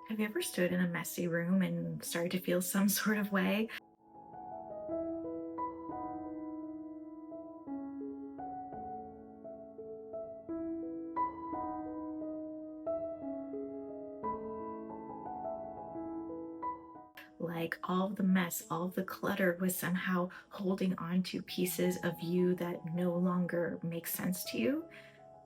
Have you ever stood in a messy room and started to feel some sort of way? Like all the mess, all the clutter was somehow holding on to pieces of you that no longer make sense to you?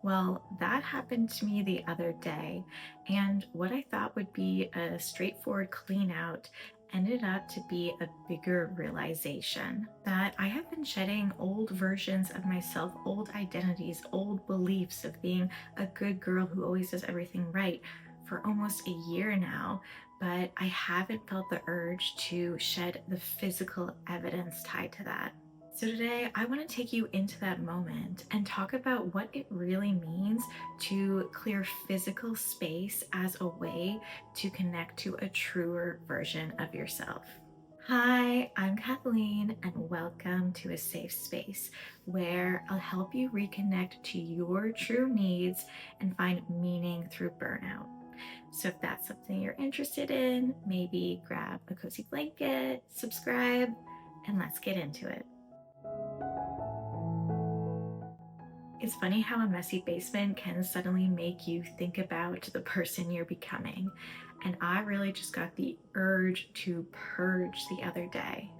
Well, that happened to me the other day, and what I thought would be a straightforward clean out ended up to be a bigger realization that I have been shedding old versions of myself, old identities, old beliefs of being a good girl who always does everything right for almost a year now, but I haven't felt the urge to shed the physical evidence tied to that. So, today I want to take you into that moment and talk about what it really means to clear physical space as a way to connect to a truer version of yourself. Hi, I'm Kathleen, and welcome to a safe space where I'll help you reconnect to your true needs and find meaning through burnout. So, if that's something you're interested in, maybe grab a cozy blanket, subscribe, and let's get into it. It's funny how a messy basement can suddenly make you think about the person you're becoming. And I really just got the urge to purge the other day.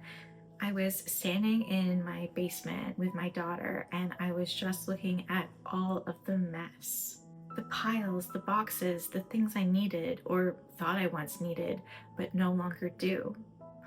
I was standing in my basement with my daughter and I was just looking at all of the mess. The piles, the boxes, the things I needed or thought I once needed, but no longer do.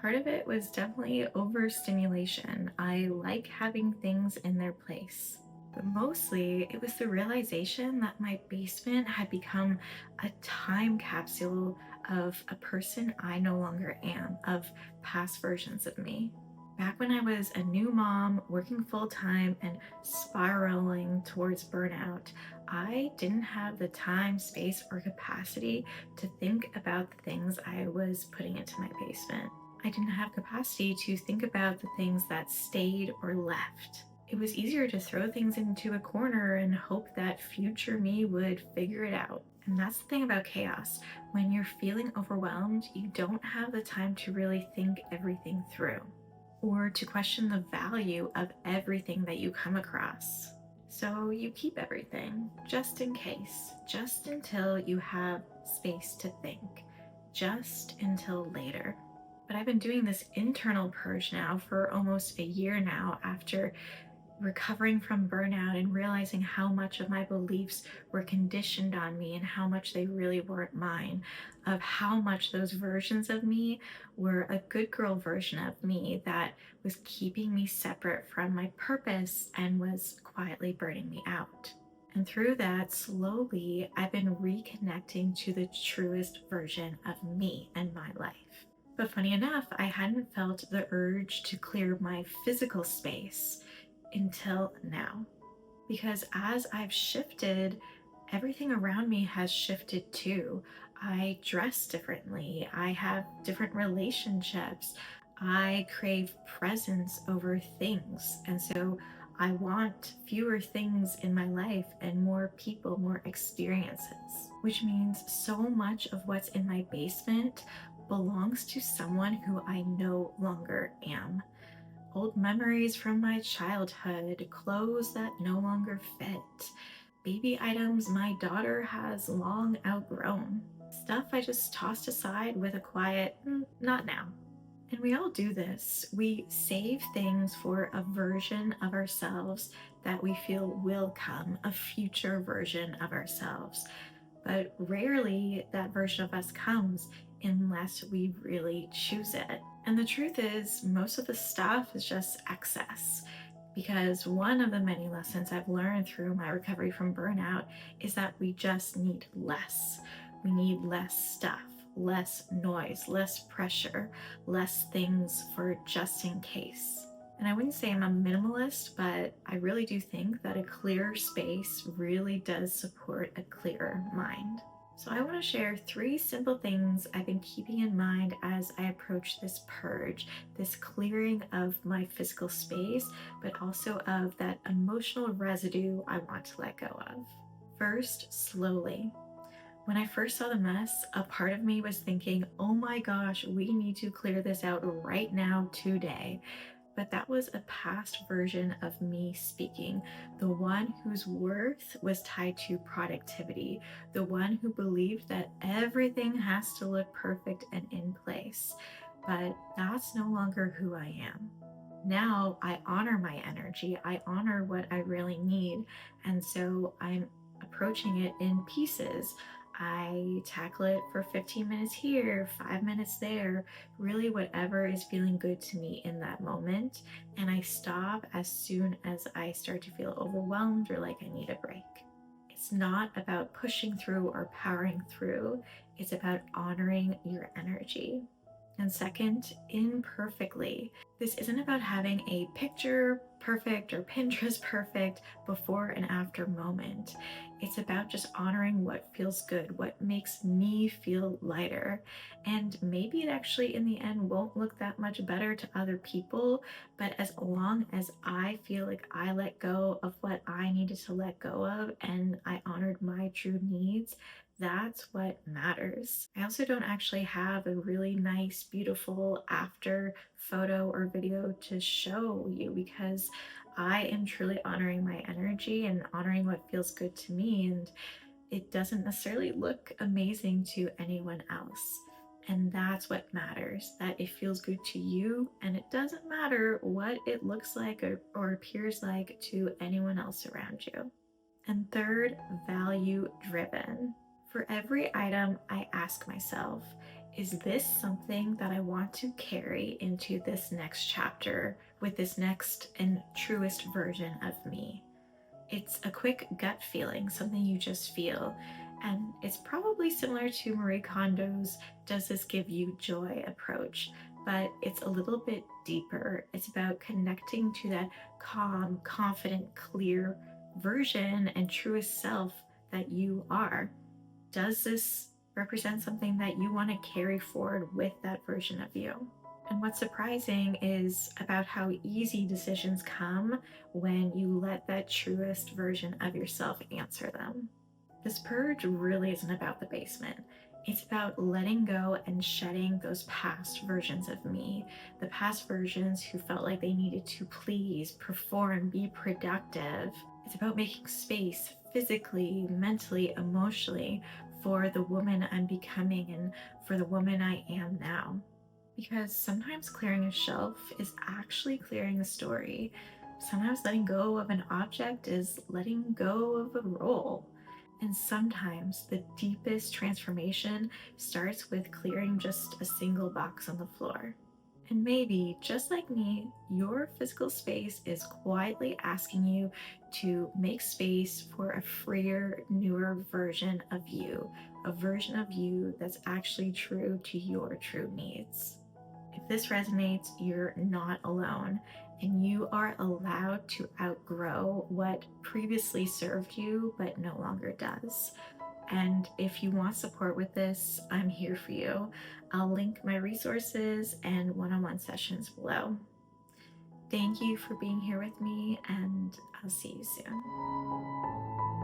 Part of it was definitely overstimulation. I like having things in their place. But mostly, it was the realization that my basement had become a time capsule of a person I no longer am, of past versions of me. Back when I was a new mom, working full time and spiraling towards burnout, I didn't have the time, space, or capacity to think about the things I was putting into my basement. I didn't have capacity to think about the things that stayed or left. It was easier to throw things into a corner and hope that future me would figure it out. And that's the thing about chaos. When you're feeling overwhelmed, you don't have the time to really think everything through or to question the value of everything that you come across. So you keep everything just in case, just until you have space to think, just until later. But I've been doing this internal purge now for almost a year now after recovering from burnout and realizing how much of my beliefs were conditioned on me and how much they really weren't mine, of how much those versions of me were a good girl version of me that was keeping me separate from my purpose and was quietly burning me out. And through that, slowly, I've been reconnecting to the truest version of me and my life. But funny enough, I hadn't felt the urge to clear my physical space until now. Because as I've shifted, everything around me has shifted too. I dress differently, I have different relationships, I crave presence over things. And so I want fewer things in my life and more people, more experiences, which means so much of what's in my basement belongs to someone who I no longer am. Old memories from my childhood, clothes that no longer fit, baby items my daughter has long outgrown, stuff I just tossed aside with a quiet, not now." And we all do this. We save things for a version of ourselves that we feel will come, a future version of ourselves. But rarely that version of us comes unless we really choose it. And the truth is, most of the stuff is just excess. Because one of the many lessons I've learned through my recovery from burnout is that we just need less. We need less stuff, less noise, less pressure, less things for just in case. And I wouldn't say I'm a minimalist, but I really do think that a clearer space really does support a clearer mind. So I want to share 3 simple things I've been keeping in mind as I approach this purge, this clearing of my physical space, but also of that emotional residue I want to let go of. First, slowly. When I first saw the mess, a part of me was thinking, oh my gosh, we need to clear this out right now, today. But that was a past version of me speaking, the one whose worth was tied to productivity, the one who believed that everything has to look perfect and in place. But that's no longer who I am. Now I honor my energy, I honor what I really need, and so I'm approaching it in pieces. I tackle it for 15 minutes here, 5 minutes there, really whatever is feeling good to me in that moment. And I stop as soon as I start to feel overwhelmed or like I need a break. It's not about pushing through or powering through, it's about honoring your energy. And second, imperfectly. This isn't about having a picture perfect or Pinterest perfect before and after moment. It's about just honoring what feels good, what makes me feel lighter. And maybe it actually in the end won't look that much better to other people, but as long as I feel like I let go of what I needed to let go of and I honored my true needs, that's what matters. I also don't actually have a really nice, beautiful after photo or video to show you because I am truly honoring my energy and honoring what feels good to me. And it doesn't necessarily look amazing to anyone else. And that's what matters, that it feels good to you, and it doesn't matter what it looks like or appears like to anyone else around you. And third, value driven. For every item, I ask myself, is this something that I want to carry into this next chapter with this next and truest version of me? It's a quick gut feeling, something you just feel. And it's probably similar to Marie Kondo's "Does this give you joy?" approach, but it's a little bit deeper. It's about connecting to that calm, confident, clear version and truest self that you are. Does this represent something that you want to carry forward with that version of you? And what's surprising is about how easy decisions come when you let that truest version of yourself answer them. This purge really isn't about the basement. It's about letting go and shedding those past versions of me, the past versions who felt like they needed to please, perform, be productive. It's about making space physically, mentally, emotionally for the woman I'm becoming and for the woman I am now. Because sometimes clearing a shelf is actually clearing a story. Sometimes letting go of an object is letting go of a role. And sometimes the deepest transformation starts with clearing just a single box on the floor. And maybe, just like me, your physical space is quietly asking you to make space for a freer, newer version of you, a version of you that's actually true to your true needs. If this resonates, you're not alone, and you are allowed to outgrow what previously served you but no longer does. And if you want support with this, I'm here for you. I'll link my resources and one-on-one sessions below. Thank you for being here with me, and I'll see you soon.